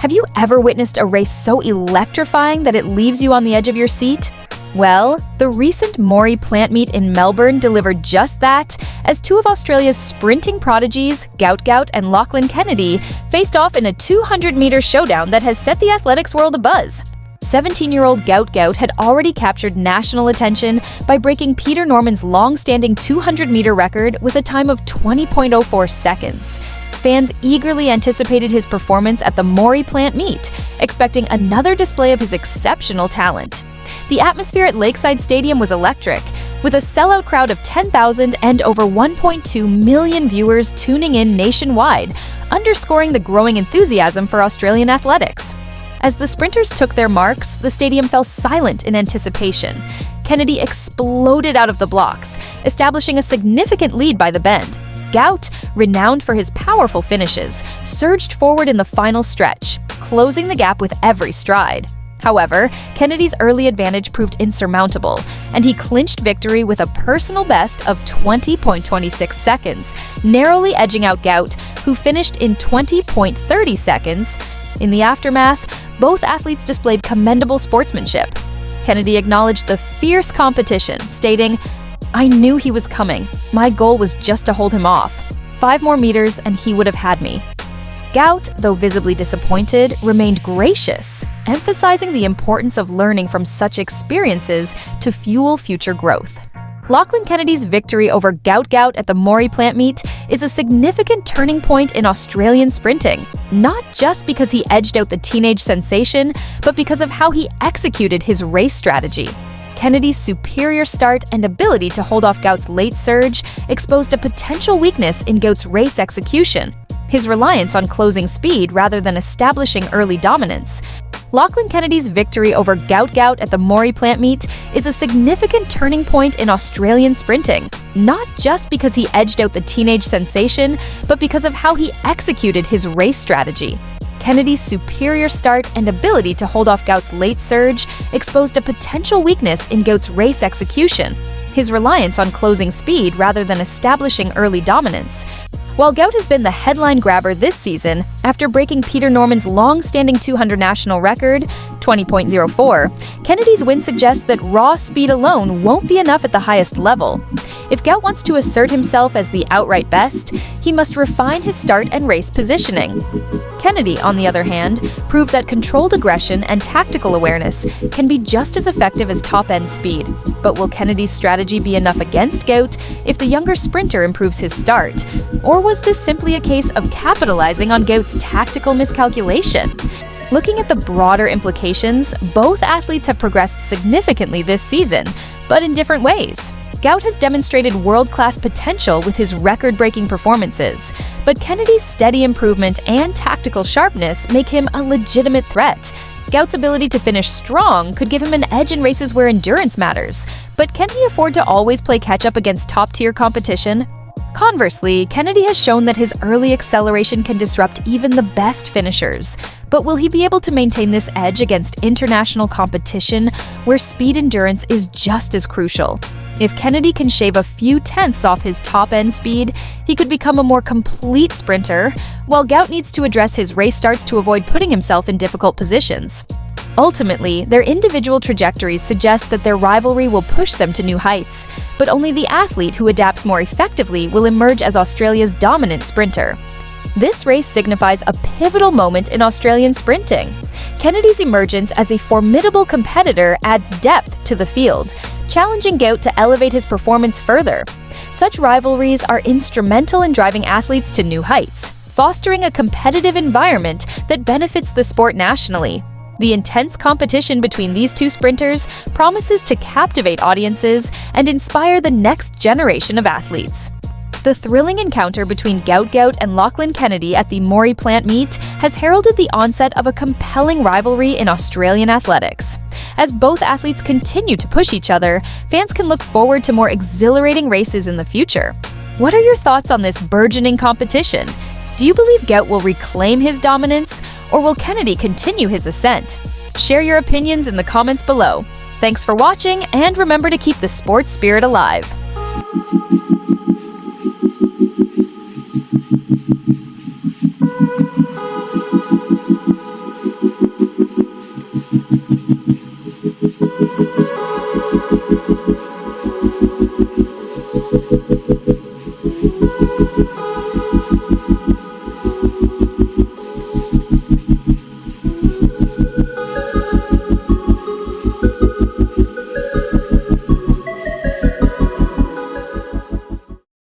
Have you ever witnessed a race so electrifying that it leaves you on the edge of your seat? Well, the recent Maury plant meet in Melbourne delivered just that, as two of Australia's sprinting prodigies, Gout and Lachlan Kennedy, faced off in a 200-meter showdown that has set the athletics world abuzz. 17-year-old Gout had already captured national attention by breaking Peter Norman's long-standing 200-meter record with a time of 20.04 seconds. Fans eagerly anticipated his performance at the Maury plant meet, expecting another display of his exceptional talent. The atmosphere at Lakeside Stadium was electric, with a sellout crowd of 10,000 and over 1.2 million viewers tuning in nationwide, underscoring the growing enthusiasm for Australian athletics. As the sprinters took their marks, the stadium fell silent in anticipation. Kennedy exploded out of the blocks, establishing a significant lead by the bend. Gout, renowned for his powerful finishes, surged forward in the final stretch, closing the gap with every stride. However, Kennedy's early advantage proved insurmountable, and he clinched victory with a personal best of 20.26 seconds, narrowly edging out Gout, who finished in 20.30 seconds. In the aftermath, both athletes displayed commendable sportsmanship. Kennedy acknowledged the fierce competition, stating, "I knew he was coming. My goal was just to hold him off. 5 more meters and he would have had me." Gout, though visibly disappointed, remained gracious, emphasizing the importance of learning from such experiences to fuel future growth. Lachlan Kennedy's victory over Gout at the Maury plant meet is a significant turning point in Australian sprinting, not just because he edged out the teenage sensation, but because of how he executed his race strategy. Kennedy's superior start and ability to hold off Gout's late surge exposed a potential weakness in Gout's race execution: his reliance on closing speed rather than establishing early dominance. Lachlan Kennedy's victory over Gout at the Maury plant meet is a significant turning point in Australian sprinting, not just because he edged out the teenage sensation, but because of how he executed his race strategy. Kennedy's superior start and ability to hold off Gout's late surge exposed a potential weakness in Gout's race execution: his reliance on closing speed rather than establishing early dominance. While Gout has been the headline grabber this season, after breaking Peter Norman's long-standing 200 national record, 20.04, Kennedy's win suggests that raw speed alone won't be enough at the highest level. If Gout wants to assert himself as the outright best, he must refine his start and race positioning. Kennedy, on the other hand, proved that controlled aggression and tactical awareness can be just as effective as top-end speed. But will Kennedy's strategy be enough against Gout if the younger sprinter improves his start? Or was this simply a case of capitalizing on Gout's tactical miscalculation? Looking at the broader implications, both athletes have progressed significantly this season, but in different ways. Gout has demonstrated world-class potential with his record-breaking performances, but Kennedy's steady improvement and tactical sharpness make him a legitimate threat. Gout's ability to finish strong could give him an edge in races where endurance matters, but can he afford to always play catch-up against top-tier competition? Conversely, Kennedy has shown that his early acceleration can disrupt even the best finishers. But will he be able to maintain this edge against international competition, where speed endurance is just as crucial? If Kennedy can shave a few tenths off his top-end speed, he could become a more complete sprinter, while Gout needs to address his race starts to avoid putting himself in difficult positions. Ultimately, their individual trajectories suggest that their rivalry will push them to new heights, but only the athlete who adapts more effectively will emerge as Australia's dominant sprinter. This race signifies a pivotal moment in Australian sprinting. Kennedy's emergence as a formidable competitor adds depth to the field, challenging Gout to elevate his performance further. Such rivalries are instrumental in driving athletes to new heights, fostering a competitive environment that benefits the sport nationally. The intense competition between these two sprinters promises to captivate audiences and inspire the next generation of athletes. The thrilling encounter between Gout and Lachlan Kennedy at the Maury plant meet has heralded the onset of a compelling rivalry in Australian athletics. As both athletes continue to push each other, fans can look forward to more exhilarating races in the future. What are your thoughts on this burgeoning competition? Do you believe Gout will reclaim his dominance, or will Kennedy continue his ascent? Share your opinions in the comments below. Thanks for watching, and remember to keep the sports spirit alive.